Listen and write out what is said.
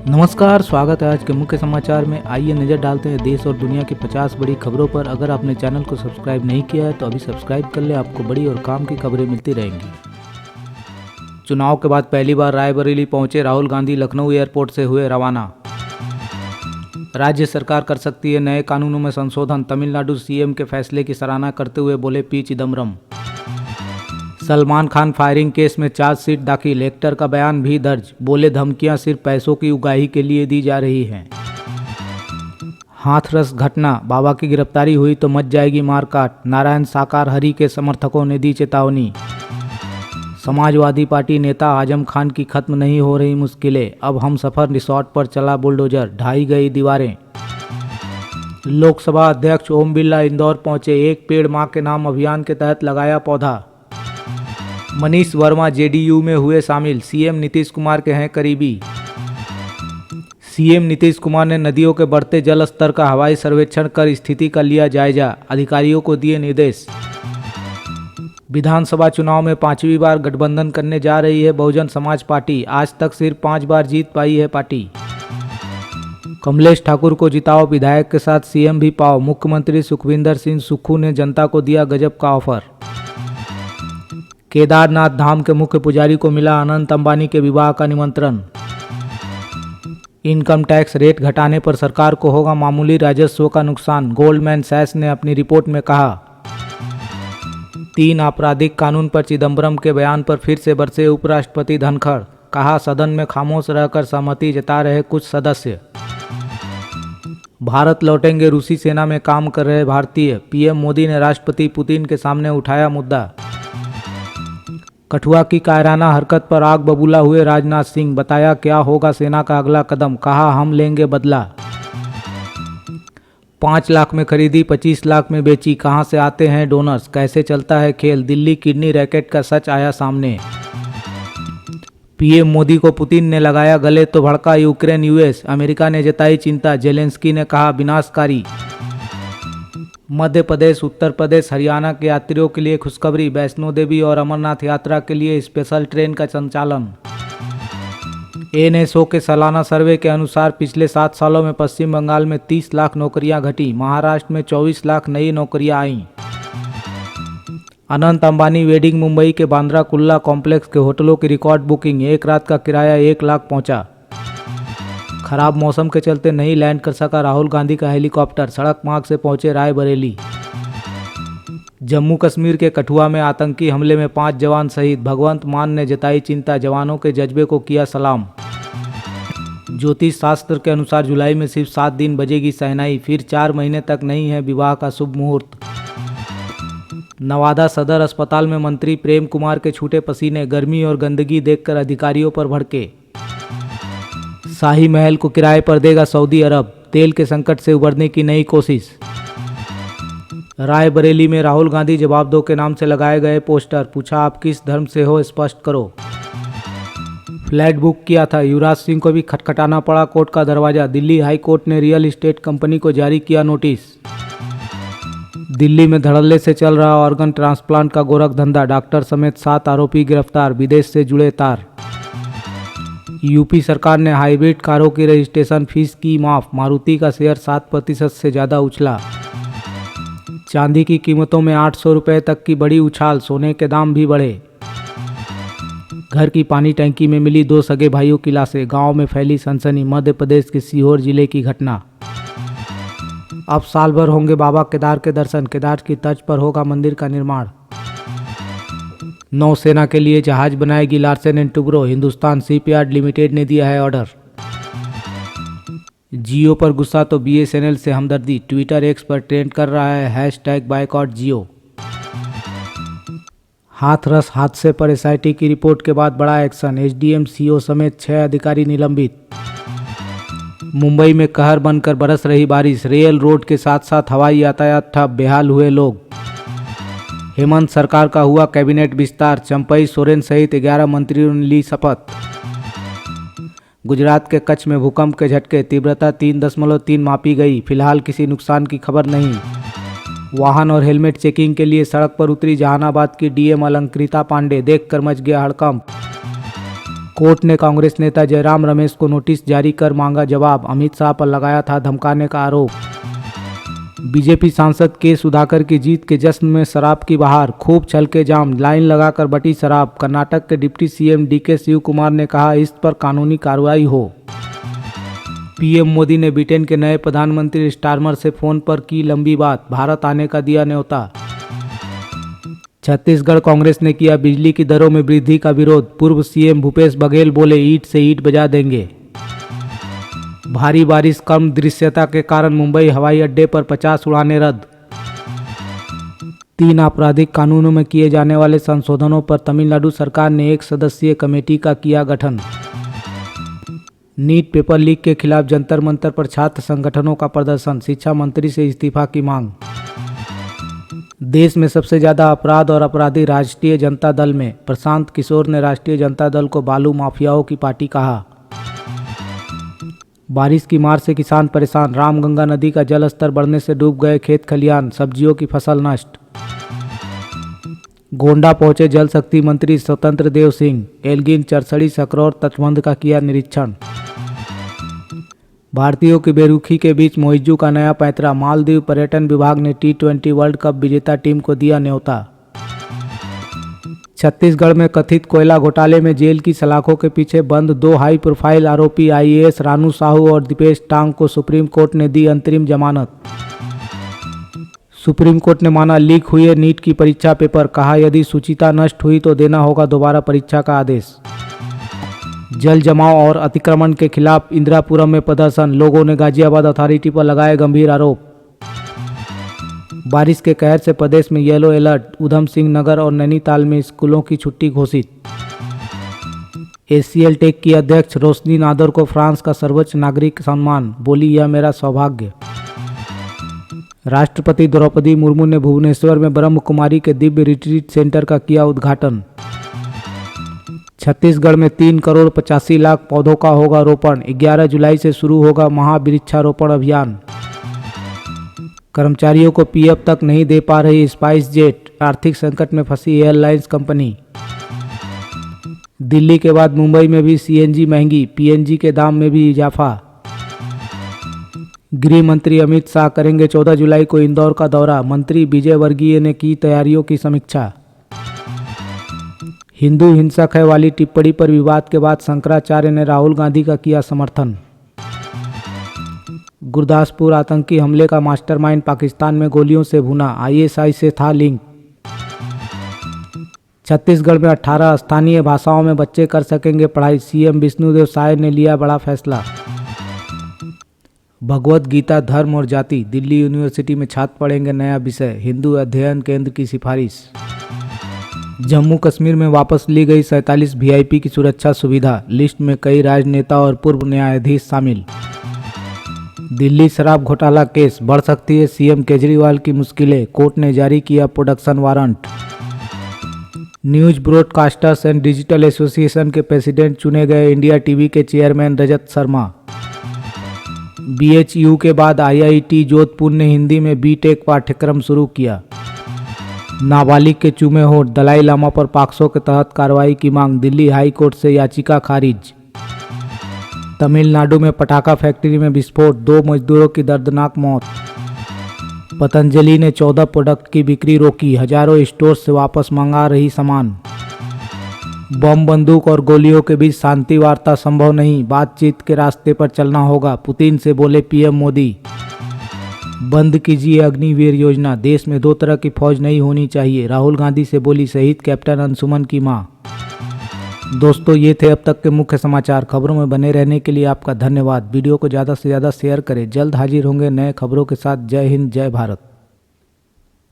नमस्कार, स्वागत है आज के मुख्य समाचार में। आइए नज़र डालते हैं देश और दुनिया की 50 बड़ी खबरों पर। अगर आपने चैनल को सब्सक्राइब नहीं किया है तो अभी सब्सक्राइब कर ले, आपको बड़ी और काम की खबरें मिलती रहेंगी। चुनाव के बाद पहली बार रायबरेली पहुंचे राहुल गांधी, लखनऊ एयरपोर्ट से हुए रवाना। राज्य सरकार कर सकती है नए कानूनों में संशोधन, तमिलनाडु सीएम के फैसले की सराहना करते हुए बोले P Chidambaram. Salman Khan firing case में चार्जशीट दाखिल, एक्टर का बयान भी दर्ज, बोले धमकियां सिर्फ पैसों की उगाही के लिए दी जा रही हैं। हाथरस घटना, बाबा की गिरफ्तारी हुई तो मच जाएगी मारकाट, नारायण साकार हरि के समर्थकों ने दी चेतावनी। समाजवादी पार्टी नेता आजम खान की खत्म नहीं हो रही मुश्किलें, अब हम सफर रिसोर्ट पर चला बुलडोजर, ढाई गई दीवारें। लोकसभा अध्यक्ष ओम बिरला इंदौर पहुंचे, एक पेड़ मां के नाम अभियान के तहत लगाया पौधा। मनीष वर्मा जेडीयू में हुए शामिल, सीएम नीतीश कुमार के हैं करीबी। सीएम नीतीश कुमार ने नदियों के बढ़ते जल स्तर का हवाई सर्वेक्षण कर स्थिति का लिया जायजा, अधिकारियों को दिए निर्देश। विधानसभा चुनाव में 5वीं बार गठबंधन करने जा रही है बहुजन समाज पार्टी, आज तक सिर्फ 5 बार जीत पाई है पार्टी। कमलेश ठाकुर को जिताओ, विधायक के साथ सीएम भी पाओ, मुख्यमंत्री सुखविंदर सिंह सुक्खू ने जनता को दिया गजब का ऑफर। केदारनाथ धाम के मुख्य पुजारी को मिला अनंत अंबानी के विवाह का निमंत्रण। इनकम टैक्स रेट घटाने पर सरकार को होगा मामूली राजस्व का नुकसान, गोल्डमैन सैक्स ने अपनी रिपोर्ट में कहा। 3 आपराधिक कानून पर चिदम्बरम के बयान पर फिर से बरसे उपराष्ट्रपति धनखड़, कहा सदन में खामोश रहकर सहमति जता रहे कुछ सदस्य। भारत लौटेंगे रूसी सेना में काम कर रहे भारतीय, पीएम मोदी ने राष्ट्रपति पुतिन के सामने उठाया मुद्दा। कठुआ की कायराना हरकत पर आग बबूला हुए राजनाथ सिंह, बताया क्या होगा सेना का अगला कदम, कहा हम लेंगे बदला। 5 लाख में खरीदी 25 लाख में बेची, कहां से आते हैं डोनर्स, कैसे चलता है खेल, दिल्ली किडनी रैकेट का सच आया सामने। पीएम मोदी को पुतिन ने लगाया गले तो भड़का यूक्रेन यूएस, अमेरिका ने जताई चिंता, जेलेंस्की ने कहा विनाशकारी। मध्य प्रदेश, उत्तर प्रदेश, हरियाणा के यात्रियों के लिए खुशखबरी, वैष्णो देवी और अमरनाथ यात्रा के लिए स्पेशल ट्रेन का संचालन। एनएसओ के सालाना सर्वे के अनुसार पिछले 7 सालों में पश्चिम बंगाल में 30 लाख नौकरियां घटी, महाराष्ट्र में 24 लाख नई नौकरियां आईं। अनंत अंबानी वेडिंग, मुंबई के बांद्रा कुर्ला कॉम्प्लेक्स के होटलों की रिकॉर्ड बुकिंग, एक रात का किराया 1 लाख पहुंचा। खराब मौसम के चलते नहीं लैंड कर सका राहुल गांधी का हेलीकॉप्टर, सड़क मार्ग से पहुंचे रायबरेली। जम्मू कश्मीर के कठुआ में आतंकी हमले में 5 जवान शहीद, भगवंत मान ने जताई चिंता, जवानों के जज्बे को किया सलाम। ज्योतिष शास्त्र के अनुसार जुलाई में सिर्फ 7 दिन बजेगी शहनाई, फिर 4 महीने तक नहीं है विवाह का शुभ मुहूर्त। नवादा सदर अस्पताल में मंत्री प्रेम कुमार के छूटे पसीने, गर्मी और गंदगी देखकर अधिकारियों पर भड़के। शाही महल को किराए पर देगा सऊदी अरब, तेल के संकट से उबरने की नई कोशिश। रायबरेली में राहुल गांधी जवाब दो के नाम से लगाए गए पोस्टर, पूछा आप किस धर्म से हो स्पष्ट करो। फ्लैट बुक किया था, युवराज सिंह को भी खटखटाना पड़ा कोर्ट का दरवाजा, दिल्ली हाई कोर्ट ने रियल एस्टेट कंपनी को जारी किया नोटिस। दिल्ली में धड़ल्ले से चल रहा ऑर्गन ट्रांसप्लांट का गोरख धंधा, डॉक्टर समेत 7 आरोपी गिरफ्तार, विदेश से जुड़े तार। यूपी सरकार ने हाइब्रिड कारों की रजिस्ट्रेशन फीस की माफ, मारुति का शेयर 7% से ज़्यादा उछला। चांदी की कीमतों में 800 रुपये तक की बड़ी उछाल, सोने के दाम भी बढ़े। घर की पानी टंकी में मिली 2 सगे भाइयों की लाशें, गांव में फैली सनसनी, मध्य प्रदेश के सीहोर जिले की घटना। अब साल भर होंगे बाबा केदार के दर्शन, केदार की तर्ज पर होगा मंदिर का निर्माण। नौसेना के लिए जहाज बनाएगी Larsen and Toubro, Hindustan shipyard limited ने दिया है ऑर्डर। जियो पर गुस्सा तो बीएसएनएल से हमदर्दी, ट्विटर एक्स पर ट्रेंड कर रहा है हैशटैग बायकॉट जियो। हाथरस हादसे पर एसआईटी की रिपोर्ट के बाद बड़ा एक्शन, एसडीएम सीओ समेत 6 अधिकारी निलंबित। मुंबई में कहर बनकर बरस रही बारिश, रेल रोड के साथ साथ हवाई यातायात ठप, बेहाल हुए लोग। हेमंत सरकार का हुआ कैबिनेट विस्तार, चंपई सोरेन सहित 11 मंत्रियों ने ली शपथ। गुजरात के कच्छ में भूकंप के झटके, तीव्रता 3.3 मापी गई, फिलहाल किसी नुकसान की खबर नहीं। वाहन और हेलमेट चेकिंग के लिए सड़क पर उतरी जहानाबाद की डीएम अलंकृता पांडे, देखकर मच गया हड़कंप। कोर्ट ने कांग्रेस नेता जयराम रमेश को नोटिस जारी कर मांगा जवाब। अमित शाह पर लगाया था धमकाने का आरोप। बीजेपी सांसद के सुधाकर की जीत के जश्न में शराब की बहार, खूब छल के जाम, लाइन लगाकर बटी शराब। कर्नाटक के deputy CM DK Shivakumar ने कहा इस पर कानूनी कार्रवाई हो। पीएम मोदी ने ब्रिटेन के नए प्रधानमंत्री स्टारमर से फोन पर की लंबी बात, भारत आने का दिया न्योता। छत्तीसगढ़ कांग्रेस ने किया बिजली की दरों में वृद्धि का विरोध। पूर्व सीएम भूपेश बघेल बोले ईंट से ईंट बजा देंगे। भारी बारिश, कम दृश्यता के कारण मुंबई हवाई अड्डे पर 50 उड़ानें रद्द। 3 आपराधिक कानूनों में किए जाने वाले संशोधनों पर तमिलनाडु सरकार ने 1 सदस्यीय कमेटी का किया गठन। नीट पेपर लीक के खिलाफ जंतर मंतर पर छात्र संगठनों का प्रदर्शन, शिक्षा मंत्री से इस्तीफा की मांग। देश में सबसे ज्यादा अपराध और अपराधी राष्ट्रीय जनता दल में, प्रशांत किशोर ने राष्ट्रीय जनता दल को बालू माफियाओं की पार्टी कहा। बारिश की मार से किसान परेशान, रामगंगा नदी का जलस्तर बढ़ने से डूब गए खेत खलिहान, सब्जियों की फसल नष्ट। गोंडा पहुंचे जल शक्ति मंत्री स्वतंत्र देव सिंह, एल्गिन, चरसड़ी, सकरौर तटबंध का किया निरीक्षण। भारतीयों की बेरुखी के बीच मोइजू का नया पैंतरा, मालदीव पर्यटन विभाग ने T20 वर्ल्ड कप विजेता टीम को दिया न्योता। छत्तीसगढ़ में कथित कोयला घोटाले में जेल की सलाखों के पीछे बंद 2 हाई प्रोफाइल आरोपी IAS रानू साहू और दीपेश टांग को सुप्रीम कोर्ट ने दी अंतरिम जमानत। सुप्रीम कोर्ट ने माना लीक हुए नीट की परीक्षा पेपर, कहा यदि सूचिता नष्ट हुई तो देना होगा दोबारा परीक्षा का आदेश। जल जमाव और अतिक्रमण के खिलाफ इंदिरापुरम में प्रदर्शन, लोगों ने गाजियाबाद अथॉरिटी पर लगाए गंभीर आरोप। बारिश के कहर से प्रदेश में येलो अलर्ट, उधम सिंह नगर और नैनीताल में स्कूलों की छुट्टी घोषित। ACL टेक की अध्यक्ष रोशनी नादर को फ्रांस का सर्वोच्च नागरिक सम्मान, बोली यह मेरा सौभाग्य। राष्ट्रपति द्रौपदी मुर्मू ने भुवनेश्वर में ब्रह्म कुमारी के दिव्य रिट्रीट सेंटर का किया उद्घाटन। छत्तीसगढ़ में 3 करोड़ 85 लाख पौधों का होगा रोपण, 11 जुलाई से शुरू होगा महावृक्षारोपण अभियान। कर्मचारियों को PF तक नहीं दे पा रही स्पाइस जेट, आर्थिक संकट में फंसी एयरलाइंस कंपनी। दिल्ली के बाद मुंबई में भी CNG महंगी, PNG के दाम में भी इजाफा। गृह मंत्री अमित शाह करेंगे 14 जुलाई को इंदौर का दौरा, मंत्री विजय वर्गीय ने की तैयारियों की समीक्षा। हिंदू हिंसक है वाली टिप्पणी पर विवाद के बाद शंकराचार्य ने राहुल गांधी का किया समर्थन। गुरदासपुर आतंकी हमले का मास्टरमाइंड पाकिस्तान में गोलियों से भुना, ISI से था लिंक। छत्तीसगढ़ में 18 स्थानीय भाषाओं में बच्चे कर सकेंगे पढ़ाई, CM विष्णुदेव साय ने लिया बड़ा फैसला। भगवत गीता धर्म और जाति, दिल्ली यूनिवर्सिटी में छात्र पढ़ेंगे नया विषय, हिंदू अध्ययन केंद्र की सिफारिश। जम्मू कश्मीर में वापस ली गई 47 VIP की सुरक्षा सुविधा, लिस्ट में कई राजनेता और पूर्व न्यायाधीश शामिल। दिल्ली शराब घोटाला केस, बढ़ सकती है CM केजरीवाल की मुश्किलें, कोर्ट ने जारी किया production warrant. News broadcasters and digital association के प्रेसिडेंट चुने गए इंडिया टीवी के चेयरमैन रजत शर्मा। BHU के बाद IIT जोधपुर ने हिंदी में B.Tech पाठ्यक्रम शुरू किया। नाबालिग के चूमे होठ, दलाई लामा पर पॉक्सो के तहत कार्रवाई की मांग, दिल्ली हाई कोर्ट से याचिका खारिज। तमिलनाडु में पटाखा फैक्ट्री में विस्फोट, 2 मजदूरों की दर्दनाक मौत। पतंजलि ने 14 प्रोडक्ट की बिक्री रोकी, हजारों स्टोर से वापस मंगा रही सामान। बम बंदूक और गोलियों के बीच शांति वार्ता संभव नहीं, बातचीत के रास्ते पर चलना होगा, पुतिन से बोले PM मोदी। बंद कीजिए अग्निवीर योजना, देश में 2 तरह की फौज नहीं होनी चाहिए, राहुल गांधी से बोली शहीद कैप्टन अंशुमन की मां। दोस्तों ये थे अब तक के मुख्य समाचार। खबरों में बने रहने के लिए आपका धन्यवाद। वीडियो को ज़्यादा से ज़्यादा शेयर करें। जल्द हाजिर होंगे नए खबरों के साथ। जय हिंद, जय भारत।